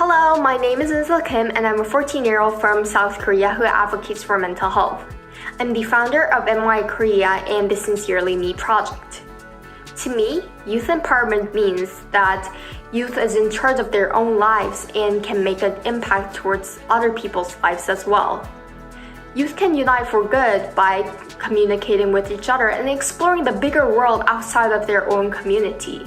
Hello, my name is Isla Kim and I'm a 14-year-old from South Korea who advocates for mental health. I'm the founder of NY Korea and the Sincerely Me project. To me, youth empowerment means that youth is in charge of their own lives and can make an impact towards other people's lives as well. Youth can unite for good by communicating with each other and exploring the bigger world outside of their own community.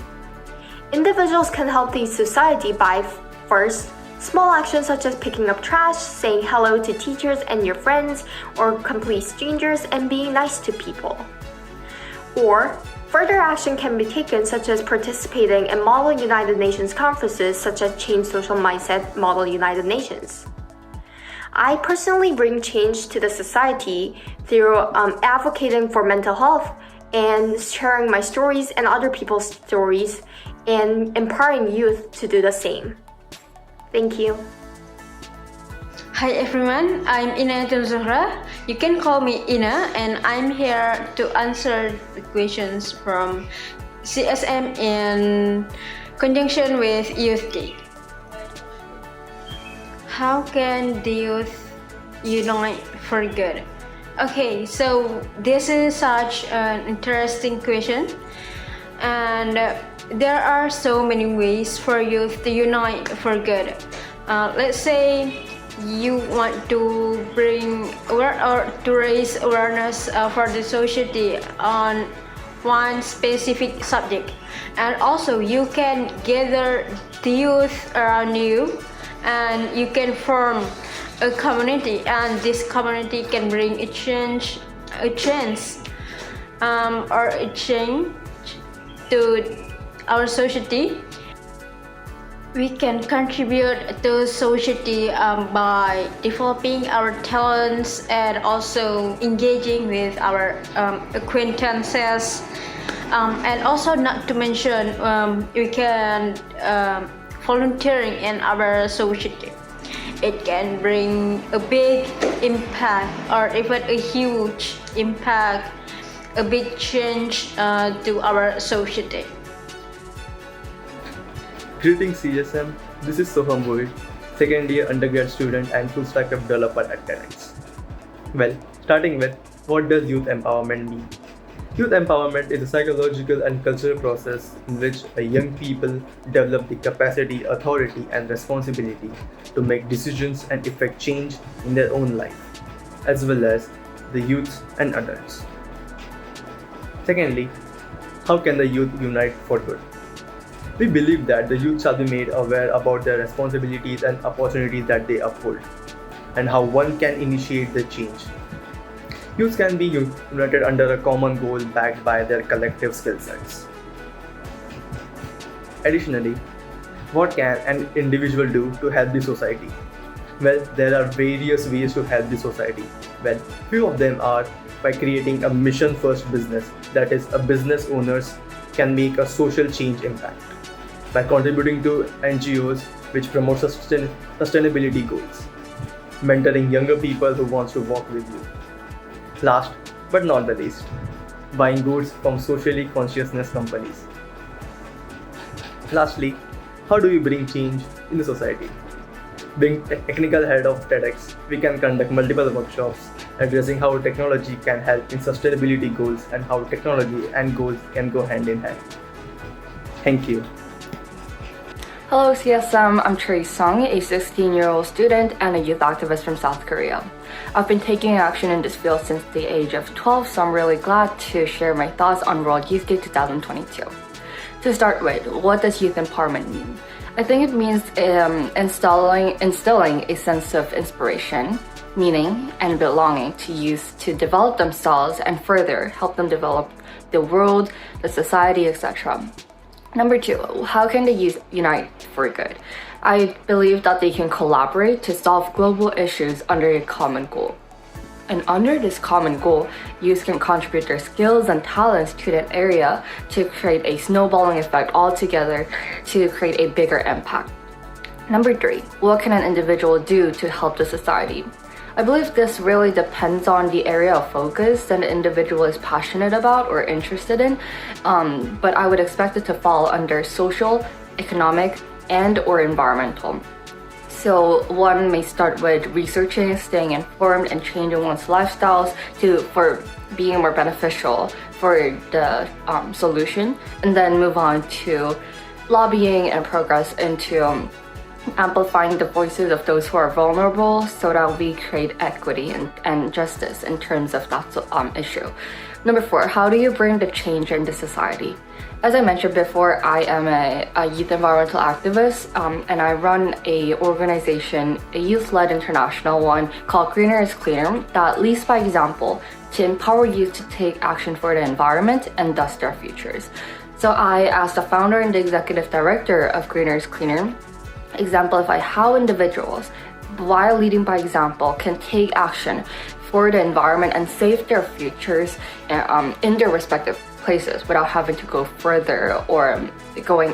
Individuals can help the society by first, small actions such as picking up trash, saying hello to teachers and your friends, or complete strangers, and being nice to people. Or, further action can be taken such as participating in Model United Nations conferences such as Change Social Mindset Model United Nations. I personally bring change to the society through advocating for mental health and sharing my stories and other people's stories and empowering youth to do the same. Thank you. Hi everyone, I'm Ina Zuhra. You can call me Ina and I'm here to answer the questions from CSM in conjunction with Youth Day. How can the youth unite for good? Okay, so this is such an interesting question, and there are so many ways for youth to unite for good. Let's say you want to bring or to raise awareness for the society on one specific subject, and also you can gather the youth around you and you can form a community, and this community can bring a change to our society. We can contribute to society by developing our talents and also engaging with our acquaintances, and also not to mention we can volunteering in our society. It can bring a big impact or even a huge impact, a big change to our society. Greetings CSM, this is Soham Boyd, second year undergrad student and full stack web developer at TEDx. Well, starting with, what does youth empowerment mean? Youth empowerment is a psychological and cultural process in which young people develop the capacity, authority, and responsibility to make decisions and effect change in their own life, as well as the youths and adults. Secondly, how can the youth unite for good? We believe that the youth shall be made aware about their responsibilities and opportunities that they uphold, and how one can initiate the change. Youth can be united under a common goal backed by their collective skill sets. Additionally, what can an individual do to help the society? Well, there are various ways to help the society. Well, few of them are by creating a mission-first business, that is, a business owners can make a social change impact by contributing to NGOs which promote sustainability goals, mentoring younger people who want to walk with you. Last but not the least, buying goods from socially consciousness companies. Lastly, how do we bring change in the society? Being technical head of TEDx, we can conduct multiple workshops addressing how technology can help in sustainability goals and how technology and goals can go hand in hand. Thank you. Hello CSM, I'm Trey Sung, a 16-year-old student and a youth activist from South Korea. I've been taking action in this field since the age of 12, so I'm really glad to share my thoughts on World Youth Day 2022. To start with, what does youth empowerment mean? I think it means instilling a sense of inspiration, meaning, and belonging to youth to develop themselves and further help them develop the world, the society, etc. Number two, how can the youth unite for good? I believe that they can collaborate to solve global issues under a common goal. And under this common goal, youth can contribute their skills and talents to that area to create a snowballing effect altogether to create a bigger impact. Number three, what can an individual do to help the society? I believe this really depends on the area of focus that the individual is passionate about or interested in, but I would expect it to fall under social, economic, and or environmental. So one may start with researching, staying informed, and changing one's lifestyles for being more beneficial for the solution, and then move on to lobbying and progress into amplifying the voices of those who are vulnerable so that we create equity and justice in terms of that issue. Number 4, how do you bring the change into society? As I mentioned before, I am a youth environmental activist, and I run a organization, a youth-led international one called Greener is Cleaner, that leads by example to empower youth to take action for the environment and thus their futures. So I, as the founder and the executive director of Greener is Cleaner, exemplify how individuals, while leading by example, can take action for the environment and save their futures in their respective places without having to go further or going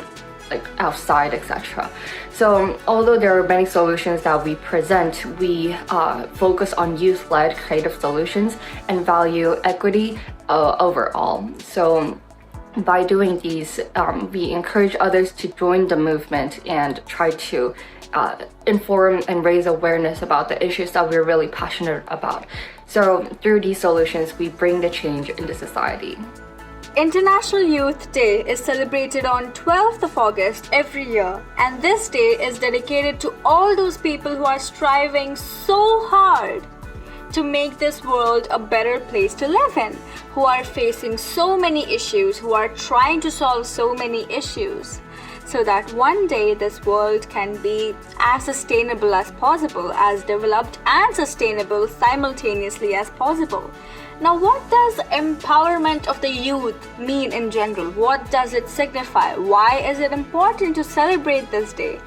like outside, etc. So although there are many solutions that we present, we focus on youth-led creative solutions and value equity overall. So by doing these, we encourage others to join the movement and try to inform and raise awareness about the issues that we're really passionate about. So through these solutions, we bring the change into society. International Youth Day is celebrated on 12th of August every year, and this day is dedicated to all those people who are striving so hard to make this world a better place to live in, who are facing so many issues, who are trying to solve so many issues, so that one day this world can be as sustainable as possible, as developed and sustainable simultaneously as possible. Now, what does empowerment of the youth mean in general? What does it signify? Why is it important to celebrate this day?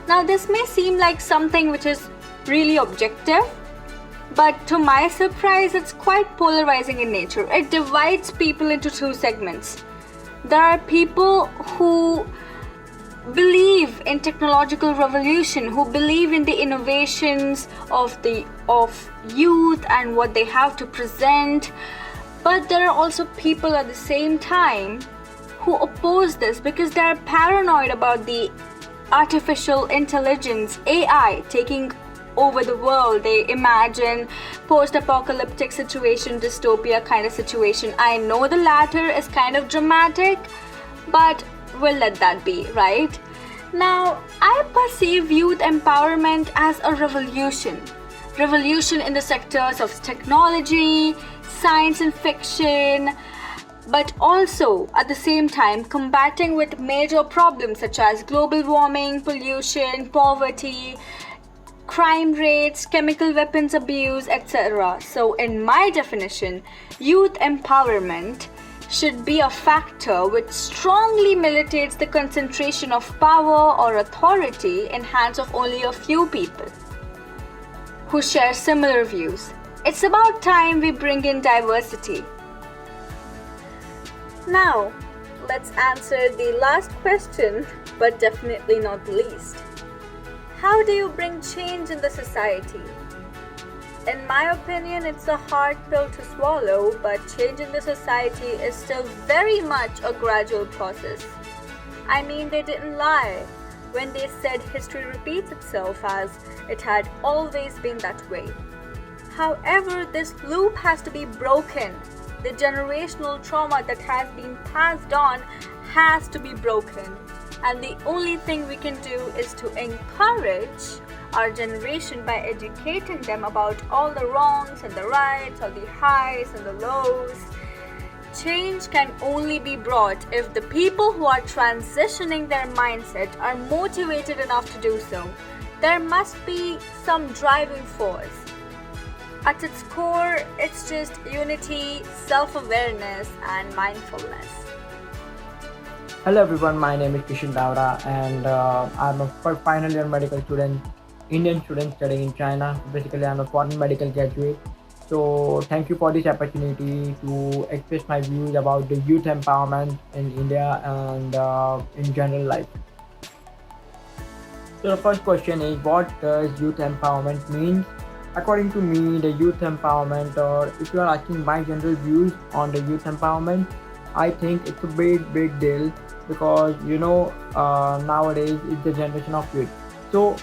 Now, this may seem like something which is really objective, but to my surprise, it's quite polarizing in nature. It divides people into two segments. There are people who believe in technological revolution, who believe in the innovations of youth and what they have to present, but there are also people at the same time who oppose this because they are paranoid about the artificial intelligence, AI, taking over the world. They imagine post-apocalyptic situation, dystopia kind of situation. I know the latter is kind of dramatic, but we'll let that be, right? Now, I perceive youth empowerment as a revolution in the sectors of technology, science and fiction, but also at the same time combating with major problems such as global warming, pollution, poverty, crime rates, chemical weapons abuse, etc. So in my definition, youth empowerment should be a factor which strongly militates the concentration of power or authority in hands of only a few people who share similar views. It's about time we bring in diversity. Now, let's answer the last question, but definitely not the least. How do you bring change in the society? In my opinion, it's a hard pill to swallow, but change in the society is still very much a gradual process. I mean, they didn't lie when they said history repeats itself, as it had always been that way. However, this loop has to be broken. The generational trauma that has been passed on has to be broken. And the only thing we can do is to encourage our generation by educating them about all the wrongs and the rights, all the highs and the lows. Change can only be brought if the people who are transitioning their mindset are motivated enough to do so. There must be some driving force. At its core, it's just unity, self-awareness, and mindfulness. Hello everyone, my name is Kishan Davra and I'm a final year medical student, Indian student studying in China. Basically, I'm a foreign medical graduate. So thank you for this opportunity to express my views about the youth empowerment in India and in general life. So the first question is, what does youth empowerment mean? According to me, the youth empowerment, or if you are asking my general views on the youth empowerment, I think it's a big deal because nowadays it's the generation of youth. So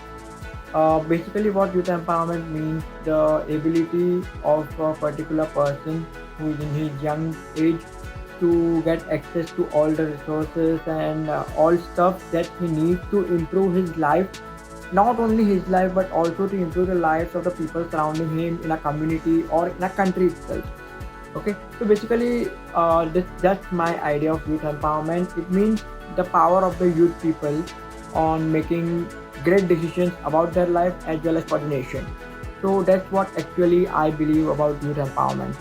Basically, what youth empowerment means the ability of a particular person who is in his young age to get access to all the resources and all stuff that he needs to improve his life, not only his life but also to improve the lives of the people surrounding him in a community or in a country itself. Okay, so basically that's my idea of youth empowerment. It means the power of the youth people on making great decisions about their life as well as coordination. So that's what actually I believe about youth empowerment.